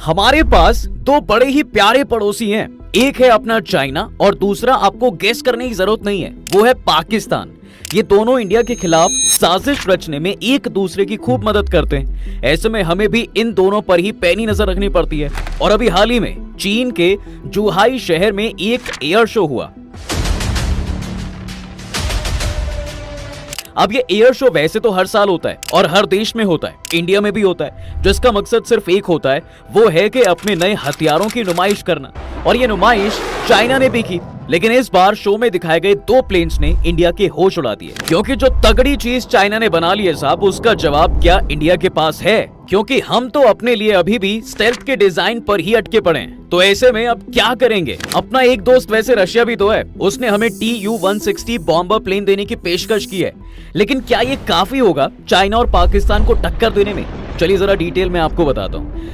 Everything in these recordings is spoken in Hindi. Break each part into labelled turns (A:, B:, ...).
A: हमारे पास दो बड़े ही प्यारे पड़ोसी हैं। एक है अपना चाइना और दूसरा आपको गेस करने की जरूरत नहीं है, वो है पाकिस्तान। ये दोनों इंडिया के खिलाफ साजिश रचने में एक दूसरे की खूब मदद करते हैं। ऐसे में हमें भी इन दोनों पर ही पैनी नजर रखनी पड़ती है। और अभी हाल ही में चीन के जुहाई शहर में एक एयर शो हुआ। अब ये एयर शो वैसे तो हर साल होता है और हर देश में होता है, इंडिया में भी होता है, जिसका मकसद सिर्फ एक होता है, वो है कि अपने नए हथियारों की नुमाइश करना। और ये नुमाइश चाइना ने भी की, लेकिन इस बार शो में दिखाए गए दो प्लेन्स ने इंडिया के होश उड़ा दिए। क्योंकि जो तगड़ी चीज चाइना ने बना ली है साहब, उसका जवाब क्या इंडिया के पास है? क्योंकि हम तो अपने लिए अभी भी स्टेल्थ के डिजाइन पर ही अटके पड़े हैं। तो ऐसे में अब क्या करेंगे? अपना एक दोस्त वैसे रशिया भी तो है, उसने हमें TU-160 बॉम्बर प्लेन देने की पेशकश की है। लेकिन क्या ये काफी होगा चाइना और पाकिस्तान को टक्कर देने में? चलिए जरा डिटेल में आपको बताता हूँ।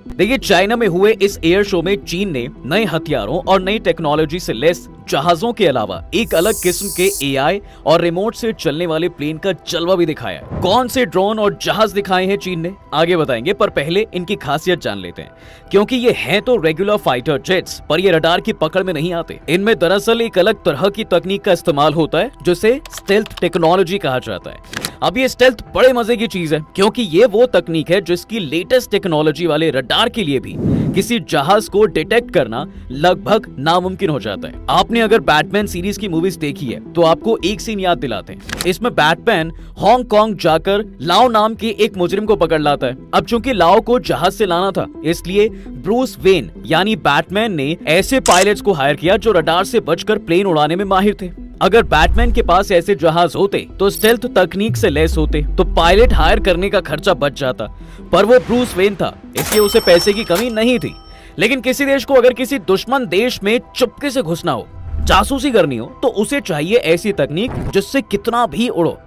A: देखिए, चाइना में हुए इस एयर शो में चीन ने नए हथियारों और नई टेक्नोलॉजी से लैस जहाजों के अलावा एक अलग किस्म के AI और रिमोट से चलने वाले प्लेन का जलवा भी दिखाया है। कौन से ड्रोन और जहाज दिखाए हैं चीन ने, आगे बताएंगे, पर पहले इनकी खासियत जान लेते हैं। क्योंकि ये हैं तो रेगुलर फाइटर जेट्स, पर ये रडार की पकड़ में नहीं आते। इनमें दरअसल एक अलग तरह की तकनीक का इस्तेमाल होता है, जिसे स्टेल्थ टेक्नोलॉजी कहा जाता है। अब ये स्टेल्थ बड़े मजे की चीज है, क्योंकि ये वो तकनीक है जिसकी लेटेस्ट टेक्नोलॉजी वाले रडार के लिए भी किसी जहाज को डिटेक्ट करना लगभग नामुमकिन हो जाता है। आपने अगर बैटमैन सीरीज की मूवीज देखी है तो आपको एक सीन याद दिलाते हैं। इसमें बैटमैन हांगकांग जाकर लाओ नाम के एक मुजरिम को पकड़ लाता है। अब चूंकि लाओ को जहाज से लाना था, इसलिए ब्रूस वेन यानी बैटमैन ने ऐसे पायलट्स को हायर किया जो रडार से बचकर प्लेन उड़ाने में माहिर थे। अगर बैटमैन के पास ऐसे जहाज होते तो स्टेल्थ तकनीक से लैस होते तो पायलट हायर करने का खर्चा बच जाता। पर वो ब्रूस वेन था, इसलिए उसे पैसे की कमी नहीं थी। लेकिन किसी देश को अगर किसी दुश्मन देश में चुपके से घुसना हो, जासूसी करनी हो, तो उसे चाहिए ऐसी तकनीक जिससे कितना भी उड़ो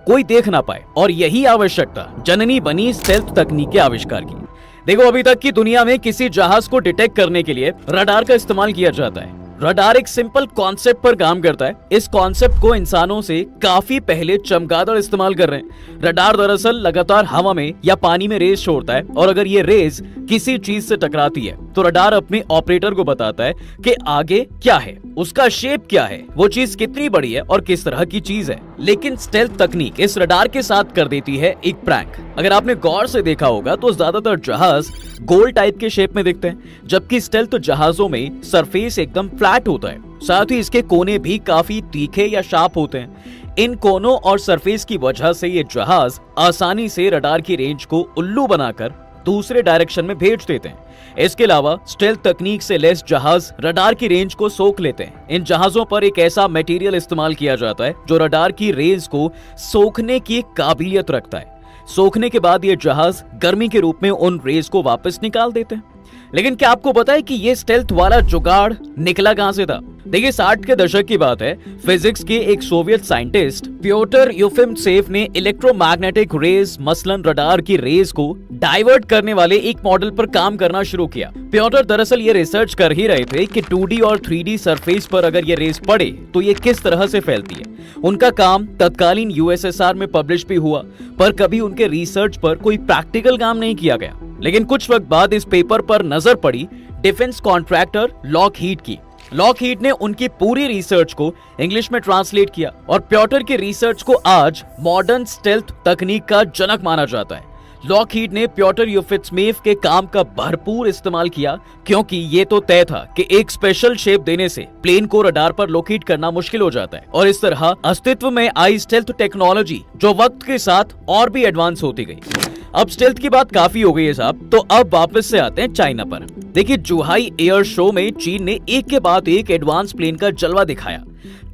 A: कोई देख ना पाए। और यही आवश्यकता जननी बनी स्टेल्थ तकनीक के आविष्कार की। देखो, अभी तक की दुनिया में किसी जहाज को डिटेक्ट करने के लिए रडार का इस्तेमाल किया जाता है। रडार एक सिंपल कॉन्सेप्ट पर काम करता है। इस कॉन्सेप्ट को इंसानों से काफी पहले चमगादड़ इस्तेमाल कर रहे हैं। रडार दरअसल लगातार हवा में या पानी में रेस छोड़ता है, और अगर ये रेस किसी चीज से टकराती है तो रडार अपने ऑपरेटर को बताता है कि आगे क्या है, उसका शेप क्या है, वो चीज कितनी बड़ी है और किस तरह की चीज है। लेकिन स्टेल्थ तकनीक इस रडार के साथ कर देती है एक प्रैंक। अगर आपने गौर से देखा होगा तो ज्यादातर जहाज गोल टाइप के शेप में दिखते हैं, जबकि स्टेल्थ जहाजों में सरफेस एकदम फ्लैट होता है। साथ ही इसके कोने भी काफी तीखे या शार्प होते हैं। इन कोनों और सरफेस की वजह से ये जहाज आसानी से रडार की रेंज को उल्लू बनाकर दूसरे डायरेक्शन में भेज देते हैं। इसके अलावा स्टेल्थ तकनीक से लैस जहाज रडार की रेंज को सोख लेते हैं। इन जहाजों पर एक ऐसा मटेरियल इस्तेमाल किया जाता है जो रडार की रेंज को सोखने की काबिलियत रखता है। सोखने के बाद ये जहाज गर्मी के रूप में उन रेज को वापस निकाल देते हैं। लेकिन क्या आपको पता है कि ये स्टेल्थ वाला जुगाड़ निकला कहां से था? देखिए, 60 के दशक की बात है। फिजिक्स के एक सोवियत साइंटिस्ट प्योटर यूफिमसेव ने इलेक्ट्रोमैग्नेटिक रेज, मसलन रडार की रेज को डाइवर्ट करने वाले एक मॉडल पर काम करना शुरू किया। प्योटर दरअसल ये रिसर्च कर ही रहे थे कि 2D और 3D सरफेस पर अगर ये रेज पड़े तो ये किस तरह से फैलती है। उनका काम तत्कालीन USSR में पब्लिश भी हुआ, पर कभी उनके रिसर्च पर कोई प्रैक्टिकल काम नहीं किया गया। लेकिन कुछ वक्त बाद इस पेपर पर नजर पड़ी डिफेंस कॉन्ट्रैक्टर लॉकहीड की। लॉकहीड ने उनकी पूरी रिसर्च को इंग्लिश में ट्रांसलेट किया, और प्योटर की रिसर्च को आज मॉडर्न स्टेल्थ तकनीक का जनक माना जाता है। लॉकहीड ने प्योटर यूफिट्जमेव के काम का भरपूर इस्तेमाल किया, क्योंकि ये तो तय था कि एक स्पेशल शेप देने से प्लेन को रडार पर लोकेट करना मुश्किल हो जाता है। और इस तरह अस्तित्व में आई स्टेल्थ टेक्नोलॉजी जो वक्त के साथ और भी एडवांस होती गई। अब स्टेल्थ की बात काफी हो गई है साहब, तो अब वापस से आते हैं चाइना पर। देखिए, जुहाई एयर शो में चीन ने एक के बाद एक एडवांस प्लेन का जलवा दिखाया।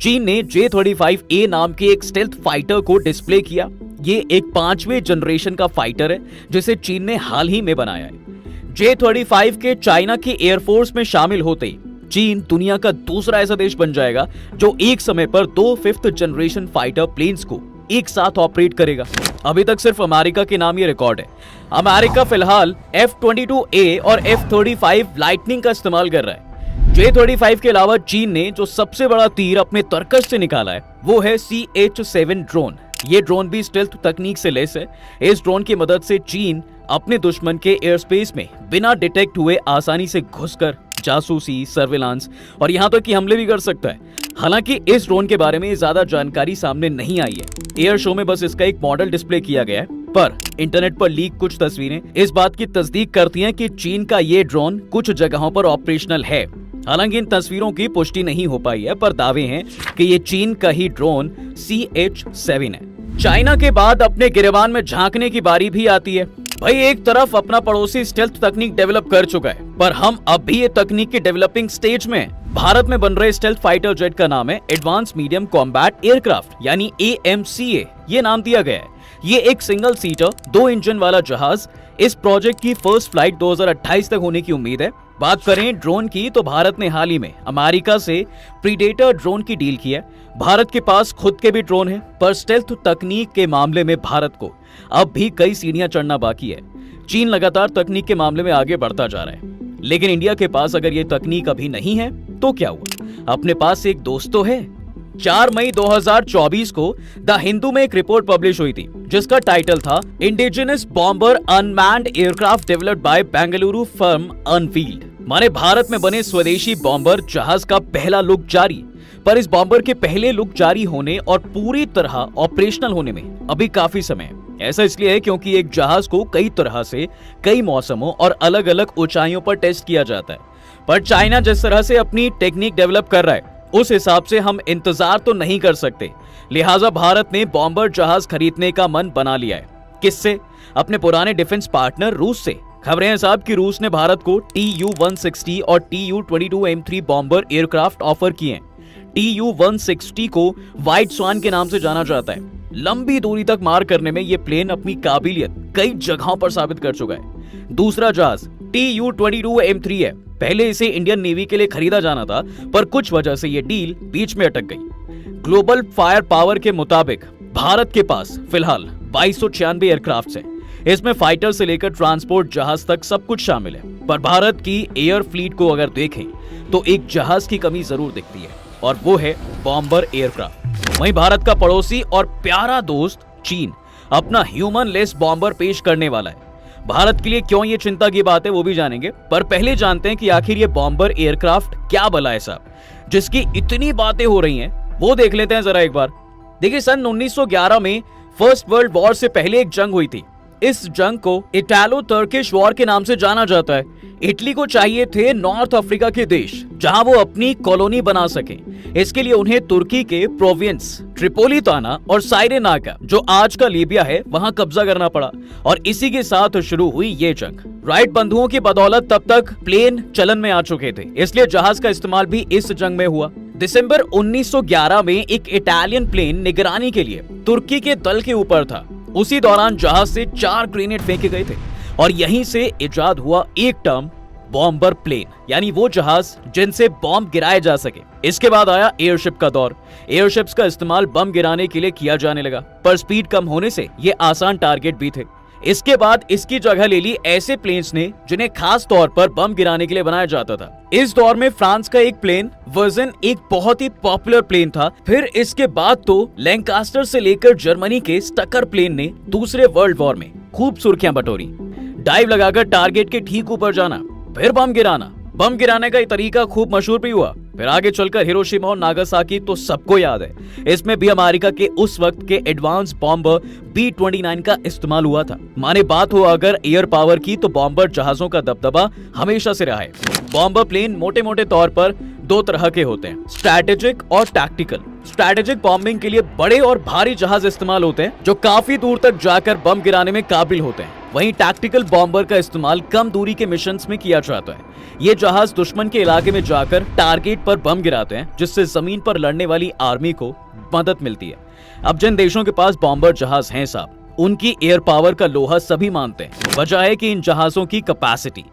A: चीन ने J-35A नाम के एक स्टेल्थ फाइटर को डिस्प्ले किया। ये एक 5वें जनरेशन का फाइटर है जिसे चीन ने हाल ही में बनाया है। J-35 के चाइना के एयरफोर्स में शामिल होते चीन दुनिया का दूसरा ऐसा देश बन जाएगा जो एक समय पर 2 5th जनरेशन फाइटर प्लेन्स को एक साथ ऑपरेट करेगा। अभी तक सिर्फ अमेरिका के नाम ये रिकॉर्ड है। अमेरिका फिलहाल F-22A और F-35 लाइटनिंग का इस्तेमाल कर रहा है। J-35 के अलावा चीन ने जो सबसे बड़ा तीर अपने तरकश से निकाला है वो है CH-7 ड्रोन। ये ड्रोन भी स्टेल्थ तकनीक से लैस है। इस ड्रोन की मदद से चीन अपने दुश्मन के एयर स्पेस में बिना डिटेक्ट हुए आसानी से घुसकर जासूसी, सर्विलांस और यहाँ तक कि हमले भी कर सकता है। हालांकि इस ड्रोन के बारे में ज्यादा जानकारी सामने नहीं आई है। एयर शो में बस इसका एक मॉडल डिस्प्ले किया गया है, पर इंटरनेट पर लीक कुछ तस्वीरें इस बात की तस्दीक करती हैं कि चीन का ये ड्रोन कुछ जगहों पर ऑपरेशनल है। हालांकि इन तस्वीरों की पुष्टि नहीं हो पाई है, पर दावे हैं कि ये चीन का ही ड्रोन CH-7 है। चाइना के बाद अपने गिरेबान में झांकने की बारी भी आती है। भाई, एक तरफ अपना पड़ोसी स्टेल्थ तकनीक डेवलप कर चुका है, पर हम अब भी ये तकनीक के डेवलपिंग स्टेज में हैं। भारत में बन रहे स्टेल्थ फाइटर जेट का नाम है एडवांस मीडियम कॉम्बैट एयरक्राफ्ट यानी AMCA। ये नाम दिया गया है। ये एक सिंगल सीटर 2 इंजन वाला जहाज। इस प्रोजेक्ट की फर्स्ट फ्लाइट 2028 तक होने की उम्मीद है। बात करें ड्रोन की तो भारत ने हाल ही में अमेरिका से प्रीडेटर ड्रोन की डील की है। भारत के पास खुद के भी ड्रोन हैं, पर स्टेल्थ तकनीक के मामले में भारत को अब भी कई सीढ़ियां चढ़ना बाकी है। चीन लगातार तकनीक के मामले में आगे बढ़ता जा रहा है, लेकिन इंडिया के पास अगर ये तकनीक अभी नहीं है तो क्या हुआ? अपने पास एक दोस्त तो है। 4 मई 2024 को द हिंदू में एक रिपोर्ट पब्लिश हुई थी जिसका टाइटल था indigenous bomber unmanned aircraft developed by Bengaluru firm unveiled. माने भारत में बने स्वदेशी बॉम्बर जहाज का पहला लुक जारी। पर इस बॉम्बर के पहले लुक जारी होने और पूरी तरह ऑपरेशनल होने में अभी काफी समय है। ऐसा इसलिए है क्योंकि एक जहाज को कई तरह से कई मौसमों और अलग अलग ऊंचाइयों पर टेस्ट किया जाता है। पर चाइना जिस तरह से अपनी टेक्निक डेवलप कर रहा है उस हिसाब से हम इंतजार तो नहीं कर सकते। लिहाजा भारत ने बॉम्बर जहाज खरीदने का मन बना लिया है। किससे? अपने पुराने डिफेंस पार्टनर रूस से। खबरें हैं साहब कि रूस ने भारत को Tu-160 और Tu-22M3 बॉम्बर एयरक्राफ्ट ऑफर किए हैं। Tu-160 को व्हाइट स्वान के नाम से जाना जाता है। लंबी दूरी तक मार करने में ये प्लेन अपनी काबिलियत कई जगहों पर साबित कर चुका है। दूसरा जहाज Tu-22M3 है। पहले इसे इंडियन नेवी के लिए खरीदा जाना था, पर कुछ वजह से ये डील बीच में अटक गई। ग्लोबल फायर पावर के मुताबिक भारत के पास फिलहाल 2296 एयरक्राफ्ट हैं। इसमें फाइटर से लेकर ट्रांसपोर्ट जहाज तक सब कुछ शामिल है। पर भारत की एयर फ्लीट को अगर देखें तो एक जहाज की कमी जरूर दिखती है, और वो है बॉम्बर एयरक्राफ्ट। वहीं भारत का पड़ोसी और प्यारा दोस्त चीन अपना ह्यूमन लेस बॉम्बर पेश करने वाला है। भारत के लिए क्यों ये चिंता की बात है वो भी जानेंगे, पर पहले जानते हैं कि आखिर ये बॉम्बर एयरक्राफ्ट क्या भला है साहब, जिसकी इतनी बातें हो रही हैं। वो देख लेते हैं जरा एक बार। देखिए, सन 1911 में फर्स्ट वर्ल्ड वॉर से पहले एक जंग हुई थी। इस जंग को इटालो टर्किश वॉर के नाम से जाना जाता है। इटली को चाहिए थे नॉर्थ अफ्रीका के देश जहां वो अपनी कॉलोनी बना सके। इसके लिए उन्हें तुर्की के प्रोविंस ट्रिपोलिताना और साइरेनाका, जो आज का लीबिया है, वहां कब्जा करना पड़ा, और इसी के साथ शुरू हुई ये जंग। राइट बंधुओं की बदौलत तब तक प्लेन चलन में आ चुके थे, इसलिए जहाज का इस्तेमाल भी इस जंग में हुआ। दिसंबर 1911 में एक इटालियन प्लेन निगरानी के लिए तुर्की के दल के ऊपर था। उसी दौरान जहाज से 4 ग्रेनेड फेंके गए थे, और यहीं से इजाद हुआ एक टर्म बॉम्बर प्लेन, यानी वो जहाज जिनसे बॉम्ब गिराए जा सके। इसके बाद आया एयरशिप का दौर। एयरशिप्स का इस्तेमाल बम गिराने के लिए किया जाने लगा, पर स्पीड कम होने से ये आसान टारगेट भी थे। इसके बाद इसकी जगह ले ली ऐसे प्लेन्स ने जिन्हें खास तौर पर बम गिराने के लिए बनाया जाता था। इस दौर में फ्रांस का एक प्लेन वर्जन एक बहुत ही पॉपुलर प्लेन था। फिर इसके बाद तो लैंकास्टर से लेकर जर्मनी के स्टकर प्लेन ने दूसरे वर्ल्ड वॉर में खूब सुर्खियां बटोरी। डाइव लगाकर टारगेट के ठीक ऊपर जाना, फिर बम गिराना। बम गिराने का ये तरीका खूब मशहूर भी हुआ। फिर आगे चलकर हिरोशिमा और नागासाकी तो सबको याद है। इसमें भी अमेरिका के उस वक्त के एडवांस बॉम्बर B-29 का इस्तेमाल हुआ था। माने बात हो अगर एयर पावर की, तो बॉम्बर जहाजों का दबदबा हमेशा से रहा है। बॉम्बर प्लेन मोटे मोटे तौर पर 2 तरह के होते हैं, स्ट्रैटेजिक और टैक्टिकल। स्ट्रैटेजिक बॉम्बिंग के लिए बड़े और भारी जहाज इस्तेमाल होते हैं जो काफी दूर तक जाकर बम गिराने में काबिल होते हैं। वहीं टैक्टिकल बॉम्बर का इस्तेमाल कम दूरी के मिशंस में किया जाता है। ये जहाज दुश्मन के इलाके में जाकर टारगेट पर बम गिराते हैं, जिससे जमीन पर लड़ने वाली आर्मी को मदद मिलती है। अब जिन देशों के पास बॉम्बर जहाज हैं साहब, उनकी एयर पावर का लोहा सभी मानते हैं। वजह है कि इन जहाजों की कैपेसिटी।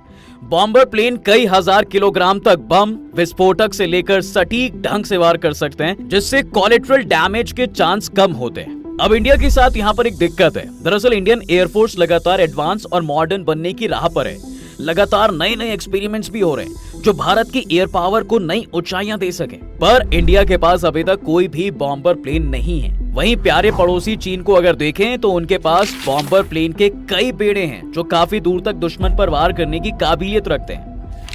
A: बॉम्बर प्लेन कई हजार किलोग्राम तक बम विस्फोटक से लेकर सटीक ढंग से वार कर सकते हैं, जिससे कोलेटरल डैमेज के चांस कम होते हैं। अब इंडिया के साथ यहाँ पर एक दिक्कत है। दरअसल इंडियन एयरफोर्स लगातार एडवांस और मॉडर्न बनने की राह पर है। लगातार नए नए एक्सपेरिमेंट्स भी हो रहे हैं। जो भारत की एयर पावर को नई ऊंचाइयां दे सके। पर इंडिया के पास अभी तक कोई भी बॉम्बर प्लेन नहीं है। वहीं प्यारे पड़ोसी चीन को अगर देखें तो उनके पास बॉम्बर प्लेन के कई बेड़े हैं जो काफी दूर तक दुश्मन पर वार करने की काबिलियत रखते हैं।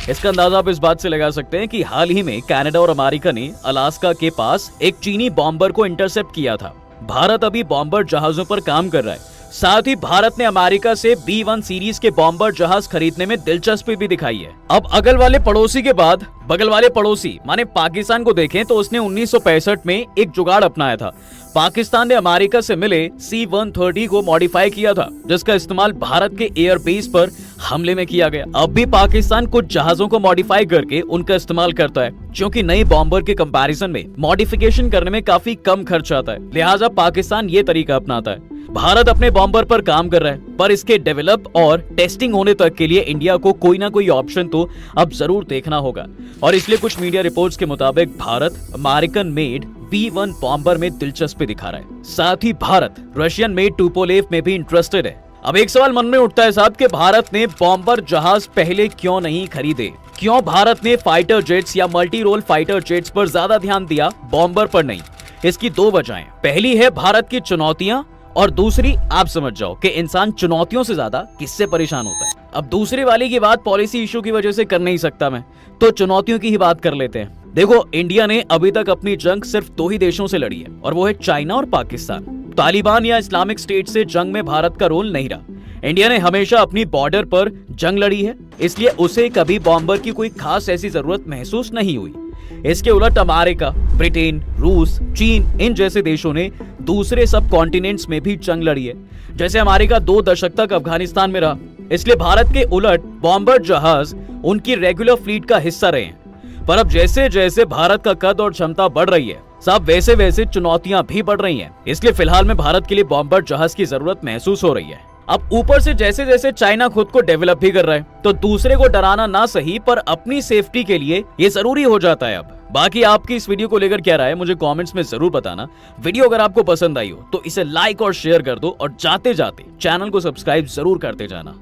A: इसका अंदाजा आप इस बात से लगा सकते हैं कि हाल ही में कनाडा और अमेरिका ने अलास्का के पास एक चीनी बॉम्बर को इंटरसेप्ट किया था। भारत अभी बॉम्बर जहाजों पर काम कर रहा है। साथ ही भारत ने अमेरिका से B-1 सीरीज के बॉम्बर जहाज खरीदने में दिलचस्पी भी दिखाई है। अब अगल वाले पड़ोसी के बाद बगल वाले पड़ोसी माने पाकिस्तान को देखें तो उसने 1965 में एक जुगाड़ अपनाया था। पाकिस्तान ने अमेरिका से मिले C-130 को मॉडिफाई किया था, जिसका इस्तेमाल भारत के एयरबेस पर हमले में किया गया। अब भी पाकिस्तान कुछ जहाजों को मॉडिफाई करके उनका इस्तेमाल करता है, क्योंकि नई बॉम्बर के कंपैरिजन में मॉडिफिकेशन करने में काफी कम खर्च आता है। लिहाजा पाकिस्तान ये तरीका अपनाता है। भारत अपने बॉम्बर पर काम कर रहा है, पर इसके डेवलप और टेस्टिंग होने तक के लिए इंडिया को कोई ना कोई ऑप्शन तो अब जरूर देखना होगा। और इसलिए कुछ मीडिया रिपोर्ट्स के मुताबिक Bharat American made B-1 bomber में दिलचस्पी दिखा रहा है। साथ ही भारत रशियन मेड टुपोलेव में भी इंटरेस्टेड है। अब एक सवाल मन में उठता है साहब कि भारत ने बॉम्बर जहाज पहले क्यों नहीं खरीदे? क्यों भारत ने फाइटर जेट्स या मल्टी रोल फाइटर जेट्स पर ज्यादा ध्यान दिया, बॉम्बर पर नहीं? इसकी दो वजहें। पहली है भारत की चुनौतियां, और दूसरी आप समझ जाओ कि इंसान चुनौतियों से ज्यादा किससे परेशान होता है। अब दूसरी वाली की बात पॉलिसी इशू की वजह से कर नहीं सकता मैं, तो चुनौतियों की ही बात कर लेते हैं। देखो, इंडिया ने अभी तक अपनी जंग सिर्फ दो ही देशों से लड़ी है, और वो है चाइना और पाकिस्तान। तालिबान या इस्लामिक स्टेट से जंग में भारत का रोल नहीं रहा। इंडिया ने हमेशा अपनी बॉर्डर पर जंग लड़ी है, इसलिए उसे कभी बॉम्बर की कोई खास ऐसी जरूरत महसूस नहीं हुई। इसके उलट अमेरिका, ब्रिटेन, रूस, चीन इन जैसे देशों ने दूसरे सब कॉन्टिनेंट्स में भी जंग लड़ी है। जैसे अमेरिका 2 दशक तक अफगानिस्तान में रहा, इसलिए भारत के उलट बॉम्बर जहाज उनकी रेगुलर फ्लीट का हिस्सा रहे हैं। पर अब जैसे जैसे भारत का कद और क्षमता बढ़ रही है, साहब वैसे वैसे चुनौतियां भी बढ़ रही हैं। इसलिए फिलहाल में भारत के लिए बॉम्बर जहाज की जरूरत महसूस हो रही है। अब ऊपर से जैसे जैसे चाइना खुद को डेवलप भी कर रहा है, तो दूसरे को डराना ना सही पर अपनी सेफ्टी के लिए ये जरूरी हो जाता है। अब बाकी आपकी इस वीडियो को लेकर क्या राय है मुझे कमेंट्स में जरूर बताना। वीडियो अगर आपको पसंद आई हो तो इसे लाइक और शेयर कर दो, और जाते जाते चैनल को सब्सक्राइब जरूर करते जाना।